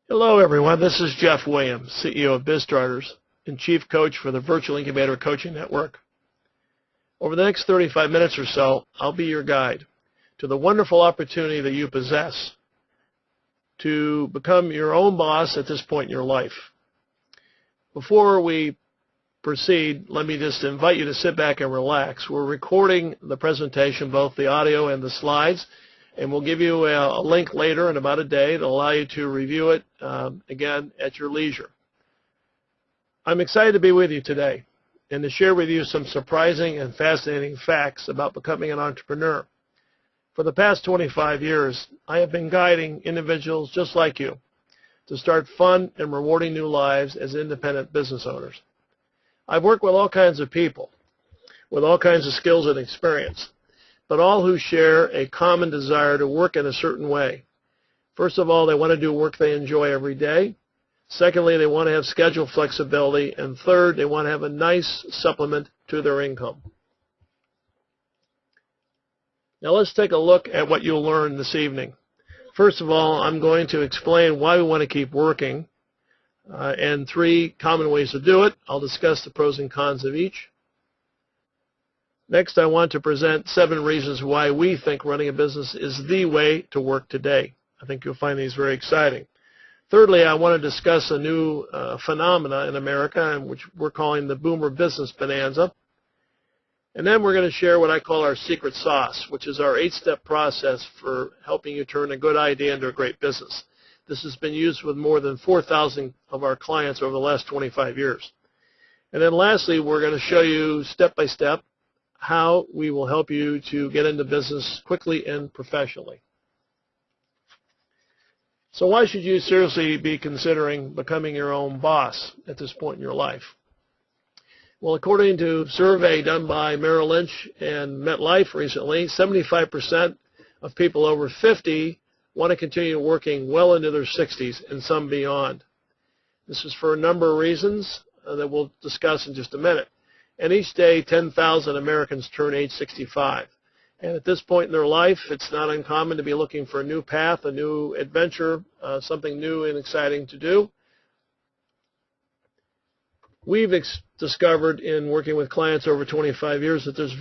Hello everyone, this is Jeff Williams, CEO of BizStarters and Chief Coach for the Virtual Incubator Coaching Network. Over the next 35 minutes or so, I'll be your guide to the wonderful opportunity that you possess to become your own boss at this point in your life. Before we proceed, let me just invite you to sit back and relax. We're recording the presentation, both the audio and the slides, and we'll give you a link later in about a day that'll allow you to review it again at your leisure. I'm excited to be with you today and to share with you some surprising and fascinating facts about becoming an entrepreneur. For the past 25 years, I have been guiding individuals just like you to start fun and rewarding new lives as independent business owners. I've worked with all kinds of people with all kinds of skills and experience, but all who share a common desire to work in a certain way. First of all, they want to do work they enjoy every day. Secondly, they want to have schedule flexibility. And third, they want to have a nice supplement to their income. Now let's take a look at what you'll learn this evening. First of all, I'm going to explain why we want to keep working and 3 common ways to do it. I'll discuss the pros and cons of each. Next, I want to present 7 reasons why we think running a business is the way to work today. I think you'll find these very exciting. Thirdly, I want to discuss a new phenomena in America, which we're calling the boomer business bonanza. And then we're going to share what I call our secret sauce, which is our 8-step process for helping you turn a good idea into a great business. This has been used with more than 4,000 of our clients over the last 25 years. And then lastly, we're going to show you step by step how we will help you to get into business quickly and professionally. So why should you seriously be considering becoming your own boss at this point in your life? Well, according to a survey done by Merrill Lynch and MetLife recently, 75% of people over 50 want to continue working well into their 60s and some beyond. This is for a number of reasons that we'll discuss in just a minute. And each day, 10,000 Americans turn age 65. And at this point in their life, it's not uncommon to be looking for a new path, a new adventure, something new and exciting to do. We've discovered in working with clients over 25 years that there's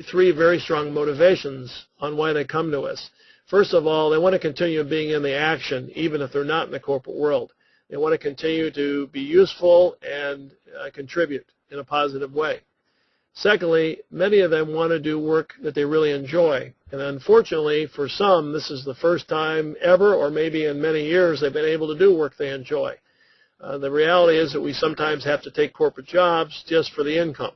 3 very strong motivations on why they come to us. First of all, they want to continue being in the action, even if they're not in the corporate world. They want to continue to be useful and contribute in a positive way. Secondly, many of them want to do work that they really enjoy. And unfortunately, for some, this is the first time ever, or maybe in many years, they've been able to do work they enjoy. The reality is that we sometimes have to take corporate jobs just for the income.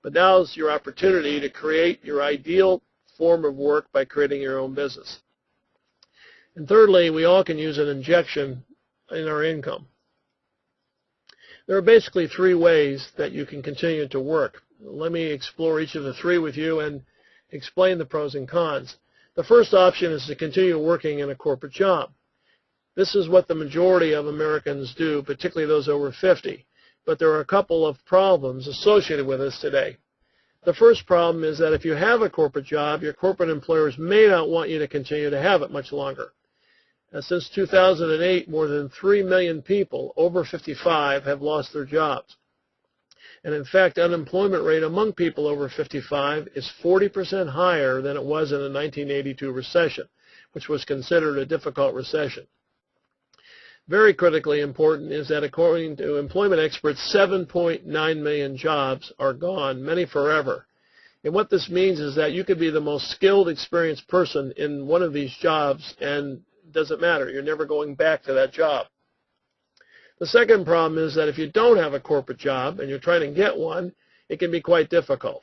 But now's your opportunity to create your ideal form of work by creating your own business. And thirdly, we all can use an injection in our income. There are basically 3 ways that you can continue to work. Let me explore each of the 3 with you and explain the pros and cons. The first option is to continue working in a corporate job. This is what the majority of Americans do, particularly those over 50. But there are a couple of problems associated with this today. The first problem is that if you have a corporate job, your corporate employers may not want you to continue to have it much longer. Since 2008, more than 3 million people over 55 have lost their jobs. And in fact, unemployment rate among people over 55 is 40% higher than it was in the 1982 recession, which was considered a difficult recession. Very critically important is that according to employment experts, 7.9 million jobs are gone, many forever. And what this means is that you could be the most skilled, experienced person in one of these jobs, and it doesn't matter. You're never going back to that job. The second problem is that if you don't have a corporate job and you're trying to get one, it can be quite difficult.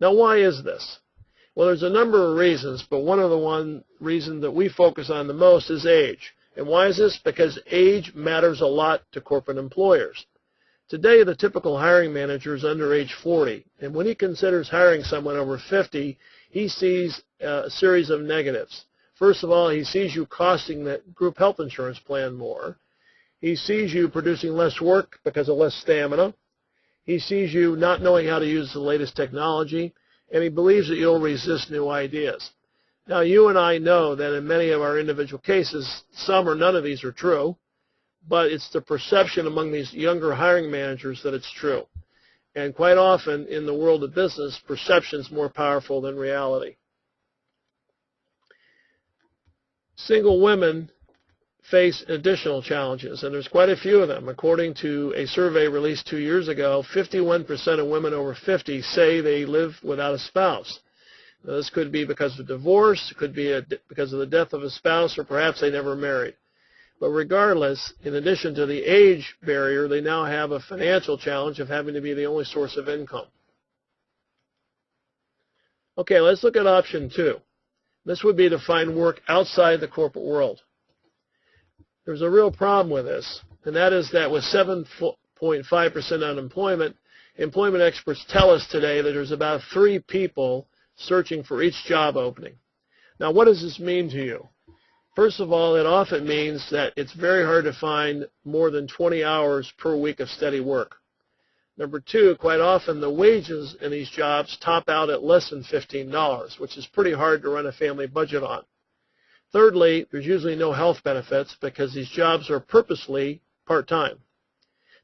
Now, why is this? Well, there's a number of reasons, but one of the reason that we focus on the most is age. And why is this? Because age matters a lot to corporate employers. Today, the typical hiring manager is under age 40, and when he considers hiring someone over 50, he sees a series of negatives. First of all, he sees you costing that group health insurance plan more. He sees you producing less work because of less stamina. He sees you not knowing how to use the latest technology, and he believes that you'll resist new ideas. Now, you and I know that in many of our individual cases, some or none of these are true. but it's the perception among these younger hiring managers that it's true. And quite often in the world of business, perception is more powerful than reality. Single women face additional challenges, and there's quite a few of them. According to a survey released 2 years ago, 51% of women over 50 say they live without a spouse. Now, this could be because of divorce, it could be because of the death of a spouse, or perhaps they never married. But regardless, in addition to the age barrier, they now have a financial challenge of having to be the only source of income. Okay, let's look at option 2. This would be to find work outside the corporate world. There's a real problem with this, and that is that with 7.5% unemployment, employment experts tell us today that there's about 3 people searching for each job opening. Now, what does this mean to you? First of all, it often means that it's very hard to find more than 20 hours per week of steady work. Number 2, quite often the wages in these jobs top out at less than $15, which is pretty hard to run a family budget on. Thirdly, there's usually no health benefits because these jobs are purposely part-time.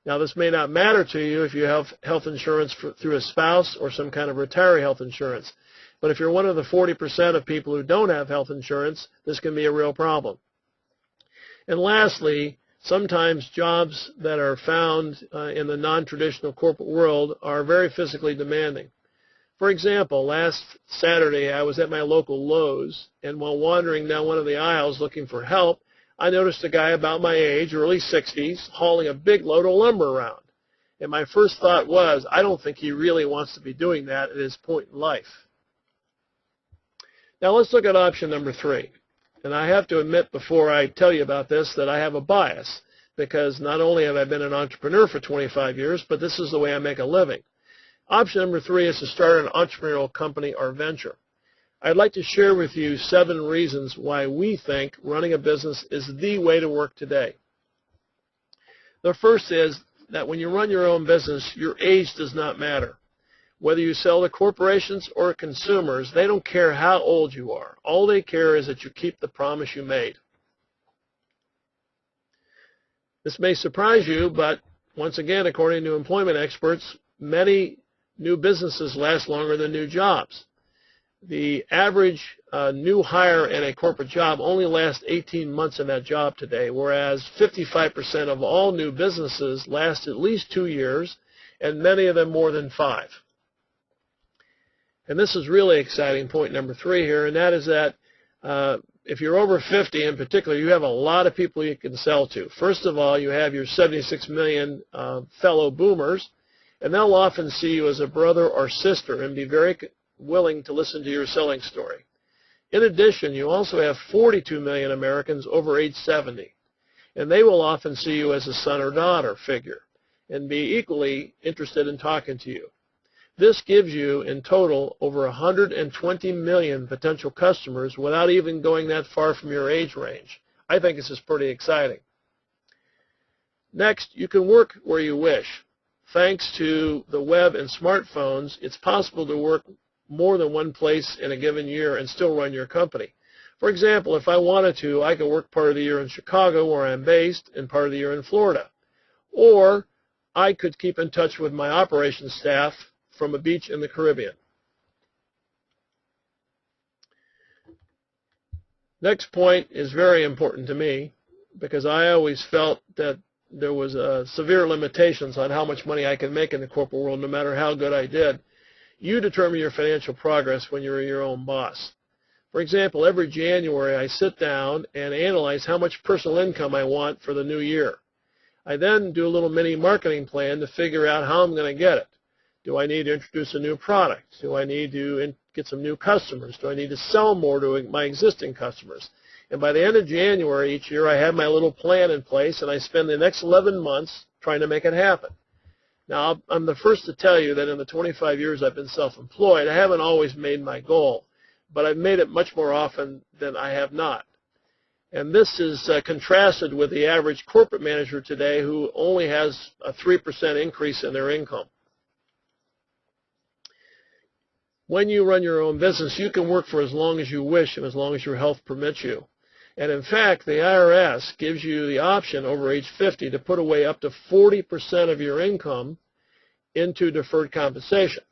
Now, this may not matter to you if you have health insurance through a spouse or some kind of retiree health insurance. But if you're one of the 40% of people who don't have health insurance, this can be a real problem. And lastly, sometimes jobs that are found in the non-traditional corporate world are very physically demanding. For example, last Saturday I was at my local Lowe's, and while wandering down one of the aisles looking for help, I noticed a guy about my age, early 60s, hauling a big load of lumber around. And my first thought was, I don't think he really wants to be doing that at his point in life. Now let's look at option number 3. And I have to admit before I tell you about this that I have a bias, because not only have I been an entrepreneur for 25 years, but this is the way I make a living. Option number 3 is to start an entrepreneurial company or venture. I'd like to share with you 7 reasons why we think running a business is the way to work today. The first is that when you run your own business, your age does not matter. Whether you sell to corporations or consumers, they don't care how old you are. All they care is that you keep the promise you made. This may surprise you, but once again, according to employment experts, many new businesses last longer than new jobs. The average new hire in a corporate job only lasts 18 months in that job today, whereas 55% of all new businesses last at least 2 years, and many of them more than 5. And this is really exciting, point number 3 here, and that is that if you're over 50 in particular, you have a lot of people you can sell to. First of all, you have your 76 million fellow boomers, and they'll often see you as a brother or sister and be very willing to listen to your selling story. In addition, you also have 42 million Americans over age 70, and they will often see you as a son or daughter figure and be equally interested in talking to you. This gives you, in total, over 120 million potential customers without even going that far from your age range. I think this is pretty exciting. Next, you can work where you wish. Thanks to the web and smartphones, it's possible to work more than one place in a given year and still run your company. For example, if I wanted to, I could work part of the year in Chicago, where I'm based, and part of the year in Florida. Or I could keep in touch with my operations staff from a beach in the Caribbean. Next point is very important to me because I always felt that there was severe limitations on how much money I could make in the corporate world no matter how good I did. You determine your financial progress when you're your own boss. For example, every January I sit down and analyze how much personal income I want for the new year. I then do a little mini marketing plan to figure out how I'm going to get it. Do I need to introduce a new product? Do I need to get some new customers? Do I need to sell more to my existing customers? And by the end of January each year, I have my little plan in place, and I spend the next 11 months trying to make it happen. Now, I'm the first to tell you that in the 25 years I've been self-employed, I haven't always made my goal, but I've made it much more often than I have not. And this is contrasted with the average corporate manager today who only has a 3% increase in their income. When you run your own business, you can work for as long as you wish and as long as your health permits you. And in fact, the IRS gives you the option over age 50 to put away up to 40% of your income into deferred compensation,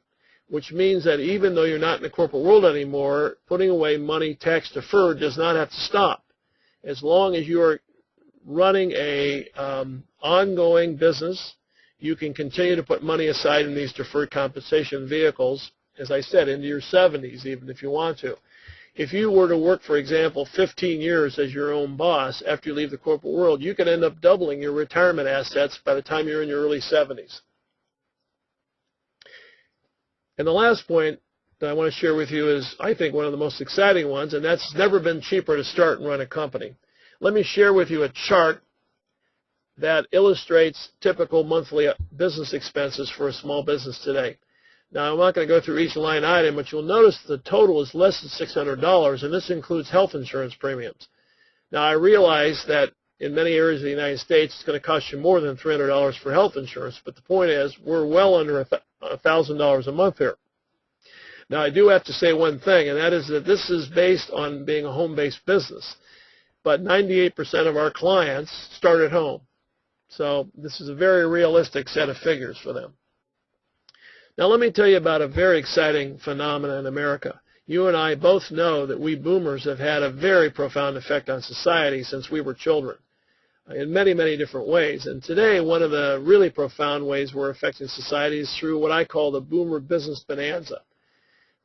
which means that even though you're not in the corporate world anymore, putting away money tax deferred does not have to stop. As long as you are running a ongoing business, you can continue to put money aside in these deferred compensation vehicles, as I said, into your 70s even if you want to. If you were to work, for example, 15 years as your own boss after you leave the corporate world, you could end up doubling your retirement assets by the time you're in your early 70s. And the last point that I want to share with you is, I think, one of the most exciting ones, and that's never been cheaper to start and run a company. Let me share with you a chart that illustrates typical monthly business expenses for a small business today. Now, I'm not going to go through each line item, but you'll notice the total is less than $600, and this includes health insurance premiums. Now, I realize that in many areas of the United States, it's going to cost you more than $300 for health insurance, but the point is we're well under $1,000 a month here. Now, I do have to say one thing, and that is that this is based on being a home-based business, but 98% of our clients start at home. So this is a very realistic set of figures for them. Now let me tell you about a very exciting phenomenon in America. You and I both know that we boomers have had a very profound effect on society since we were children in many, many different ways. And today, one of the really profound ways we're affecting society is through what I call the boomer business bonanza.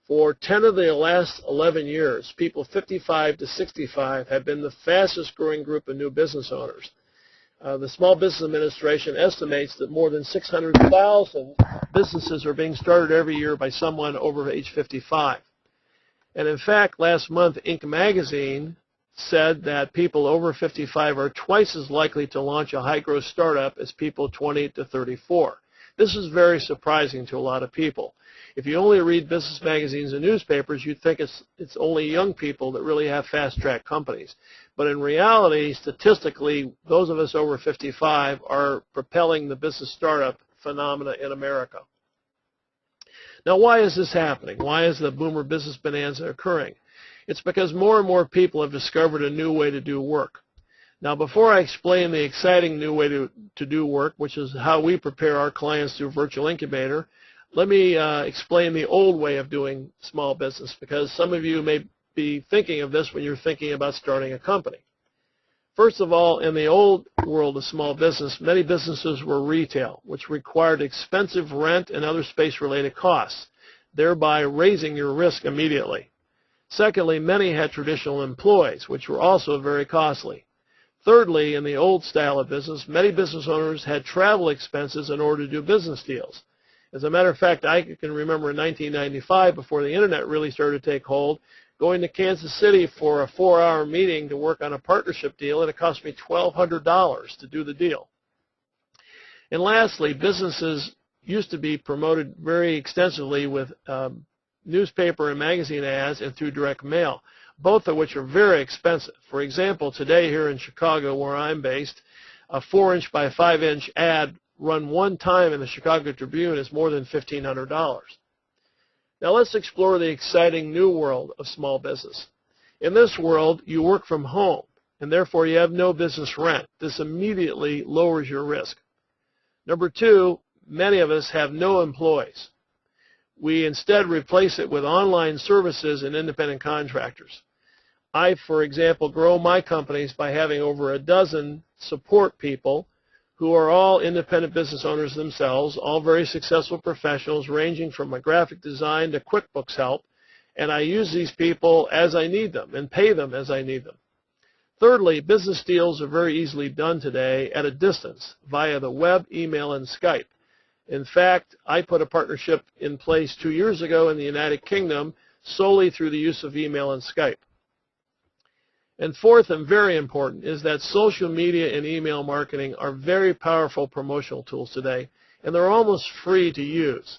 For 10 of the last 11 years, people 55 to 65 have been the fastest growing group of new business owners. The Small Business Administration estimates that more than 600,000 businesses are being started every year by someone over age 55. And in fact, last month, Inc. magazine said that people over 55 are twice as likely to launch a high-growth startup as people 20 to 34. This is very surprising to a lot of people. If you only read business magazines and newspapers, you'd think it's only young people that really have fast-track companies. But in reality, statistically, those of us over 55 are propelling the business startup phenomena in America. Now, why is this happening? Why is the boomer business bonanza occurring? It's because more and more people have discovered a new way to do work. Now, before I explain the exciting new way to do work, which is how we prepare our clients through Virtual Incubator, let me explain the old way of doing small business, because some of you may be thinking of this when you're thinking about starting a company. First of all, in the old world of small business, many businesses were retail, which required expensive rent and other space-related costs, thereby raising your risk immediately. Secondly, many had traditional employees, which were also very costly. Thirdly, in the old style of business, many business owners had travel expenses in order to do business deals. As a matter of fact, I can remember in 1995, before the Internet really started to take hold, going to Kansas City for a 4-hour meeting to work on a partnership deal, and it cost me $1,200 to do the deal. And lastly, businesses used to be promoted very extensively with newspaper and magazine ads and through direct mail, both of which are very expensive. For example, today here in Chicago, where I'm based, a 4-inch by 5-inch ad run one time in the Chicago Tribune is more than $1,500. Now let's explore the exciting new world of small business. In this world, you work from home, and therefore you have no business rent. This immediately lowers your risk. Number two, many of us have no employees. We instead replace it with online services and independent contractors. I, for example, grow my companies by having over a dozen support people who are all independent business owners themselves, all very successful professionals ranging from a graphic design to QuickBooks help, and I use these people as I need them and pay them as I need them. Thirdly, business deals are very easily done today at a distance via the web, email, and Skype. In fact, I put a partnership in place 2 years ago in the United Kingdom solely through the use of email and Skype. And fourth, and very important, is that social media and email marketing are very powerful promotional tools today, and they're almost free to use.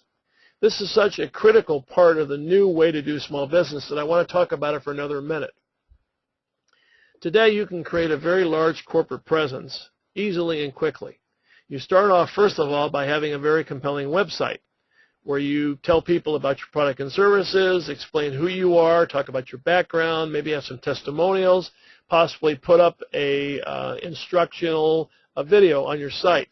This is such a critical part of the new way to do small business that I want to talk about it for another minute. Today, you can create a very large corporate presence easily and quickly. You start off, first of all, by having a very compelling website. where you tell people about your product and services, explain who you are, talk about your background, maybe have some testimonials, possibly put up a instructional video on your site.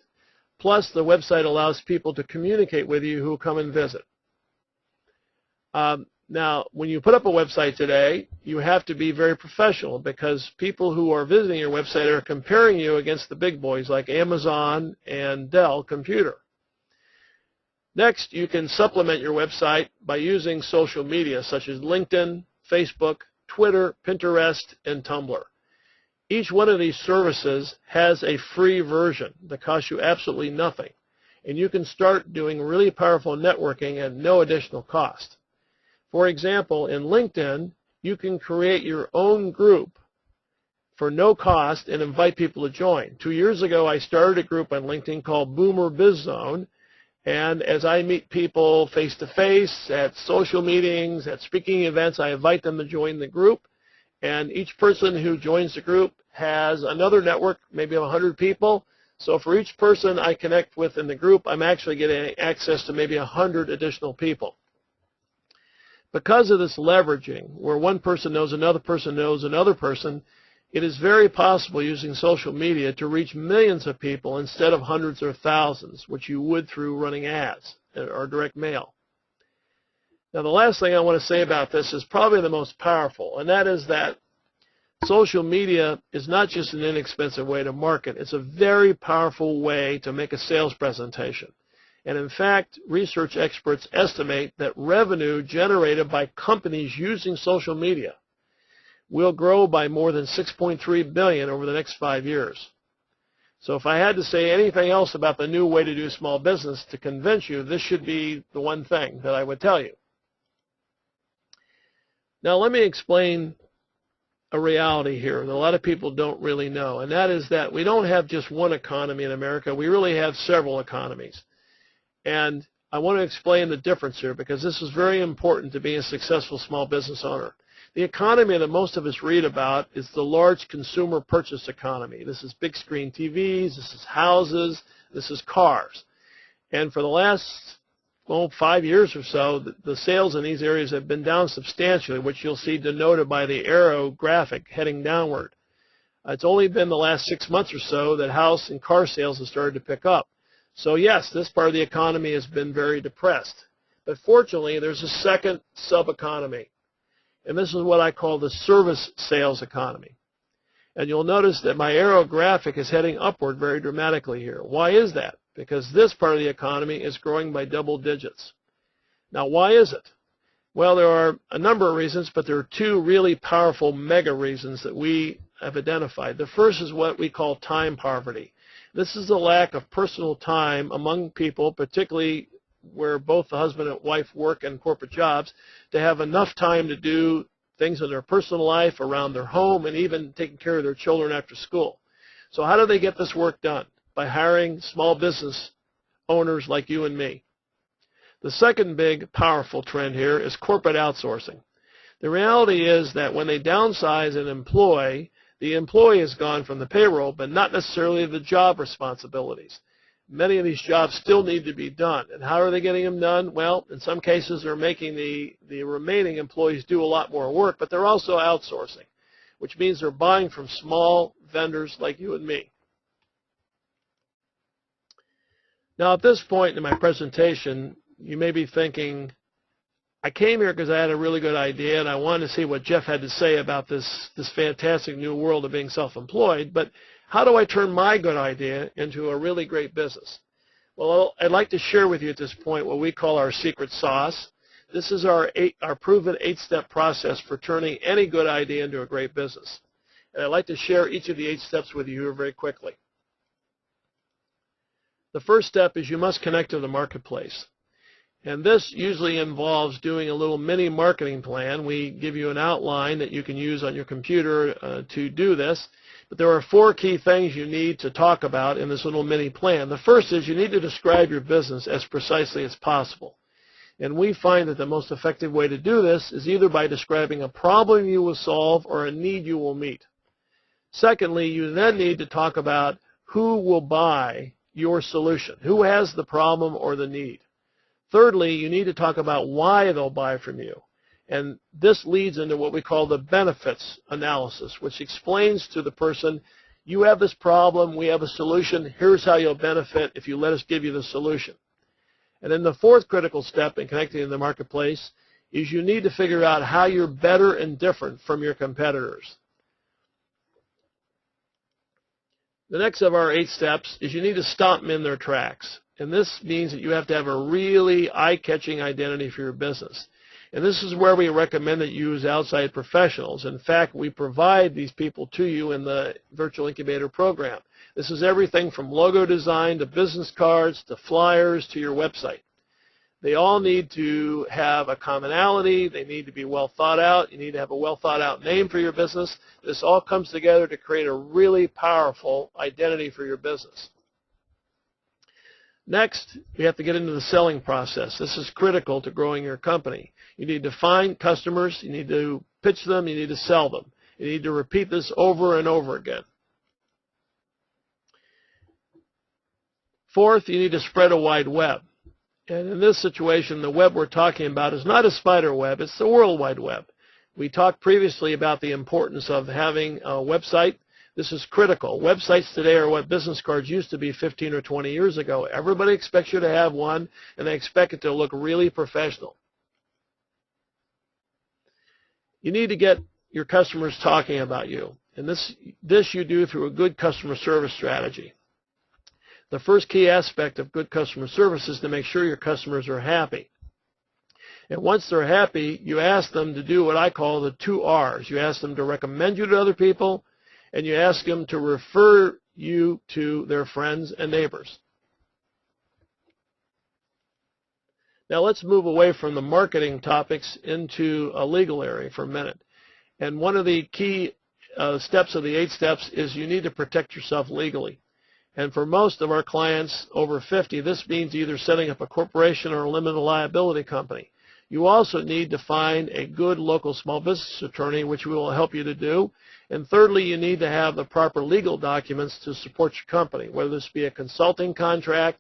Plus, the website allows people to communicate with you who come and visit. Now, when you put up a website today, you have to be very professional because people who are visiting your website are comparing you against the big boys like Amazon and Dell Computer. Next, you can supplement your website by using social media such as LinkedIn, Facebook, Twitter, Pinterest, and Tumblr. Each one of these services has a free version that costs you absolutely nothing, and you can start doing really powerful networking at no additional cost. For example, in LinkedIn, you can create your own group for no cost and invite people to join. 2 years ago, I started a group on LinkedIn called Boomer Biz Zone, and as I meet people face-to-face at social meetings, at speaking events, I invite them to join the group, and each person who joins the group has another network, maybe of 100 people. So for each person I connect with in the group, I'm actually getting access to maybe 100 additional people. Because of this leveraging, where one person knows another person, it is very possible using social media to reach millions of people instead of hundreds or thousands, which you would through running ads or direct mail. Now, the last thing I want to say about this is probably the most powerful, and that is that social media is not just an inexpensive way to market. It's a very powerful way to make a sales presentation. And in fact, research experts estimate that revenue generated by companies using social media will grow by more than $6.3 billion over the next 5 years. So if I had to say anything else about the new way to do small business to convince you, this should be the one thing that I would tell you. Now let me explain a reality here that a lot of people don't really know, and that is that we don't have just one economy in America. We really have several economies. And I want to explain the difference here because this is very important to being a successful small business owner. The economy that most of us read about is the large consumer purchase economy. This is big screen TVs, this is houses, this is cars. And for the last 5 years or so, the sales in these areas have been down substantially, which you'll see denoted by the arrow graphic heading downward. It's only been the last 6 months or so that house and car sales have started to pick up. So yes, this part of the economy has been very depressed. But fortunately, there's a second sub-economy, and this is what I call the service sales economy. And you'll notice that my arrow graphic is heading upward very dramatically here. Why is that? Because this part of the economy is growing by double digits. Now, why is it? Well, there are a number of reasons, but there are two really powerful mega reasons that we have identified. The first is what we call time poverty. This is the lack of personal time among people, particularly where both the husband and wife work in corporate jobs, to have enough time to do things in their personal life, around their home, and even taking care of their children after school. So how do they get this work done? By hiring small business owners like you and me. The second big, powerful trend here is corporate outsourcing. The reality is that when they downsize an employee, the employee is gone from the payroll, but not necessarily the job responsibilities. Many of these jobs still need to be done. And how are they getting them done? Well, in some cases, they're making the remaining employees do a lot more work, but they're also outsourcing, which means they're buying from small vendors like you and me. Now, at this point in my presentation, you may be thinking, I came here because I had a really good idea, and I wanted to see what Jeff had to say about this fantastic new world of being self-employed, but how do I turn my good idea into a really great business? Well, I'd like to share with you at this point what we call our secret sauce. This is our proven 8-step process for turning any good idea into a great business. And I'd like to share each of the 8 steps with you here very quickly. The first step is you must connect to the marketplace. And this usually involves doing a little mini marketing plan. We give you an outline that you can use on your computer to do this. But there are 4 key things you need to talk about in this little mini plan. The first is you need to describe your business as precisely as possible. And we find that the most effective way to do this is either by describing a problem you will solve or a need you will meet. Secondly, you then need to talk about who will buy your solution, who has the problem or the need. Thirdly, you need to talk about why they'll buy from you. And this leads into what we call the benefits analysis, which explains to the person, you have this problem, we have a solution, here's how you'll benefit if you let us give you the solution. And then the fourth critical step in connecting to the marketplace is you need to figure out how you're better and different from your competitors. The next of our 8 steps is you need to stop them in their tracks. And this means that you have to have a really eye-catching identity for your business. And this is where we recommend that you use outside professionals. In fact, we provide these people to you in the Virtual Incubator program. This is everything from logo design to business cards to flyers to your website. They all need to have a commonality. They need to be well thought out. You need to have a well thought out name for your business. This all comes together to create a really powerful identity for your business. Next, we have to get into the selling process. This is critical to growing your company. You need to find customers. You need to pitch them. You need to sell them. You need to repeat this over and over again. Fourth, you need to spread a wide web. And in this situation, the web we're talking about is not a spider web, it's the World Wide Web. We talked previously about the importance of having a website. This is critical. Websites today are what business cards used to be 15 or 20 years ago. Everybody expects you to have one, and they expect it to look really professional. You need to get your customers talking about you, and this you do through a good customer service strategy. The first key aspect of good customer service is to make sure your customers are happy. And once they're happy, you ask them to do what I call the 2 R's. You ask them to recommend you to other people, and you ask them to refer you to their friends and neighbors. Now let's move away from the marketing topics into a legal area for a minute. And one of the key steps of the 8 steps is you need to protect yourself legally. And for most of our clients over 50, this means either setting up a corporation or a limited liability company. You also need to find a good local small business attorney, which we will help you to do. And thirdly, you need to have the proper legal documents to support your company, whether this be a consulting contract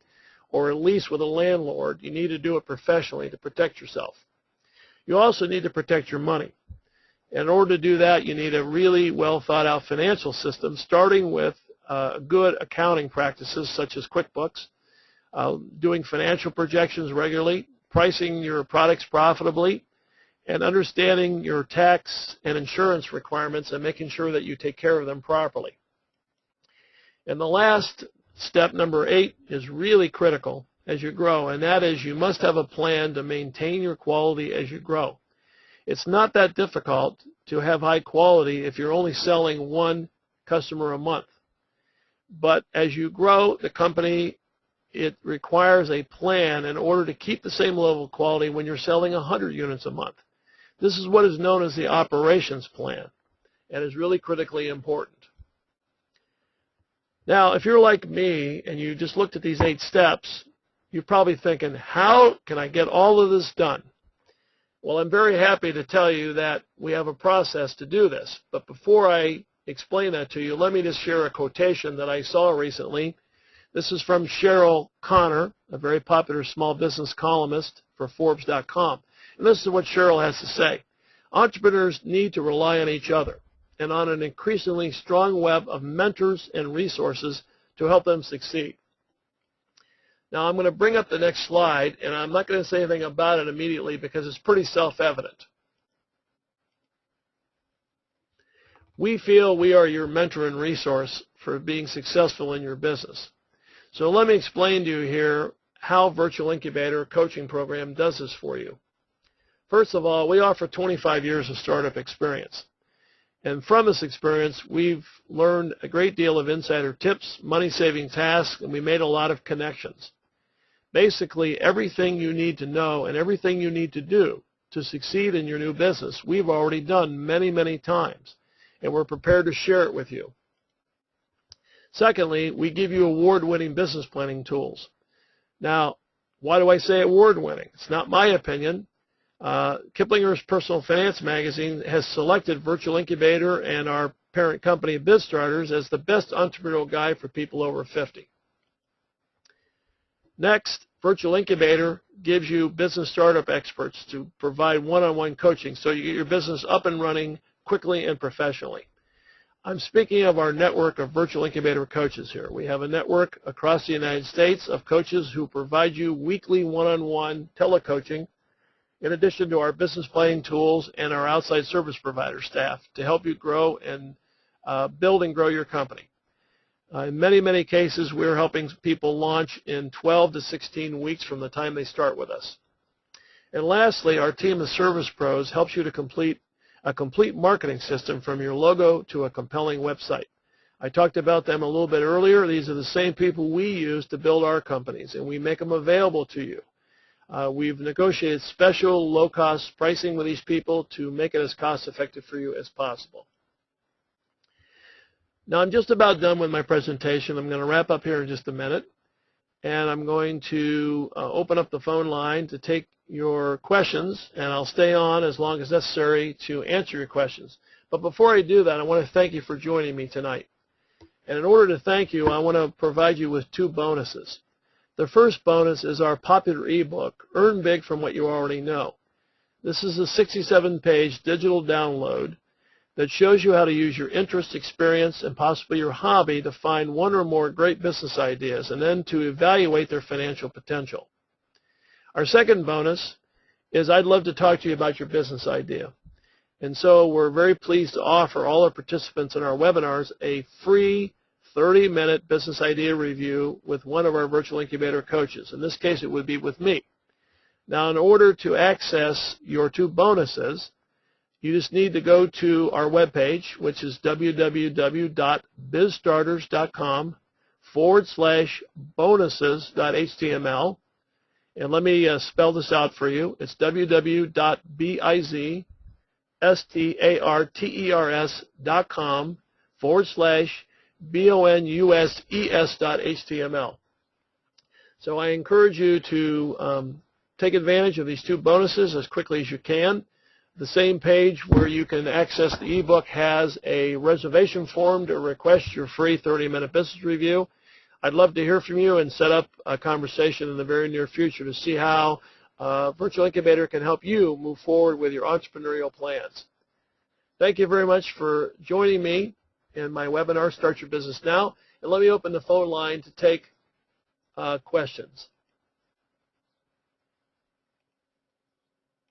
or a lease with a landlord. You need to do it professionally to protect yourself. You also need to protect your money. In order to do that, you need a really well thought out financial system, starting with good accounting practices such as QuickBooks, doing financial projections regularly, pricing your products profitably, and understanding your tax and insurance requirements and making sure that you take care of them properly. And the last step, number 8, is really critical as you grow, and that is you must have a plan to maintain your quality as you grow. It's not that difficult to have high quality if you're only selling 1 customer a month. But as you grow the company, it requires a plan in order to keep the same level of quality when you're selling 100 units a month. This is what is known as the operations plan and is really critically important. Now, if you're like me and you just looked at these 8 steps, you're probably thinking, how can I get all of this done? Well, I'm very happy to tell you that we have a process to do this. But before I explain that to you, let me just share a quotation that I saw recently. This is from Cheryl Connor, a very popular small business columnist for Forbes.com. And this is what Cheryl has to say. Entrepreneurs need to rely on each other and on an increasingly strong web of mentors and resources to help them succeed. Now, I'm going to bring up the next slide, and I'm not going to say anything about it immediately because it's pretty self-evident. We feel we are your mentor and resource for being successful in your business. So let me explain to you here how Virtual Incubator Coaching Program does this for you. First of all, we offer 25 years of startup experience. And from this experience, we've learned a great deal of insider tips, money-saving tasks, and we made a lot of connections. Basically, everything you need to know and everything you need to do to succeed in your new business, we've already done many, many times, and we're prepared to share it with you. Secondly, we give you award-winning business planning tools. Now, why do I say award-winning? It's not my opinion. Kiplinger's Personal Finance magazine has selected Virtual Incubator and our parent company, BizStarters, as the best entrepreneurial guide for people over 50. Next, Virtual Incubator gives you business startup experts to provide one-on-one coaching so you get your business up and running quickly and professionally. I'm speaking of our network of Virtual Incubator coaches here. We have a network across the United States of coaches who provide you weekly one-on-one telecoaching in addition to our business planning tools and our outside service provider staff to help you grow and build and grow your company. In many, many cases, we're helping people launch in 12 to 16 weeks from the time they start with us. And lastly, our team of service pros helps you to complete a complete marketing system from your logo to a compelling website. I talked about them a little bit earlier. These are the same people we use to build our companies, and we make them available to you. We've negotiated special low-cost pricing with these people to make it as cost-effective for you as possible. Now, I'm just about done with my presentation. I'm going to wrap up here in just a minute, and I'm going to open up the phone line to take your questions, and I'll stay on as long as necessary to answer your questions. But before I do that, I want to thank you for joining me tonight. And in order to thank you, I want to provide you with two bonuses. The first bonus is our popular ebook, Earn Big from What You Already Know. This is a 67-page digital download that shows you how to use your interest, experience, and possibly your hobby to find one or more great business ideas and then to evaluate their financial potential. Our second bonus is I'd love to talk to you about your business idea. And so we're very pleased to offer all our participants in our webinars a free 30-minute business idea review with one of our Virtual Incubator coaches. In this case, it would be with me. Now, in order to access your two bonuses, you just need to go to our webpage, which is www.bizstarters.com/bonuses.html. And let me spell this out for you. It's www.bizstarters.com/bonuses.html. So I encourage you to take advantage of these two bonuses as quickly as you can. The same page where you can access the ebook has a reservation form to request your free 30-minute business review. I'd love to hear from you and set up a conversation in the very near future to see how Virtual Incubator can help you move forward with your entrepreneurial plans. Thank you very much for joining me in my webinar, Start Your Business Now. And let me open the phone line to take questions.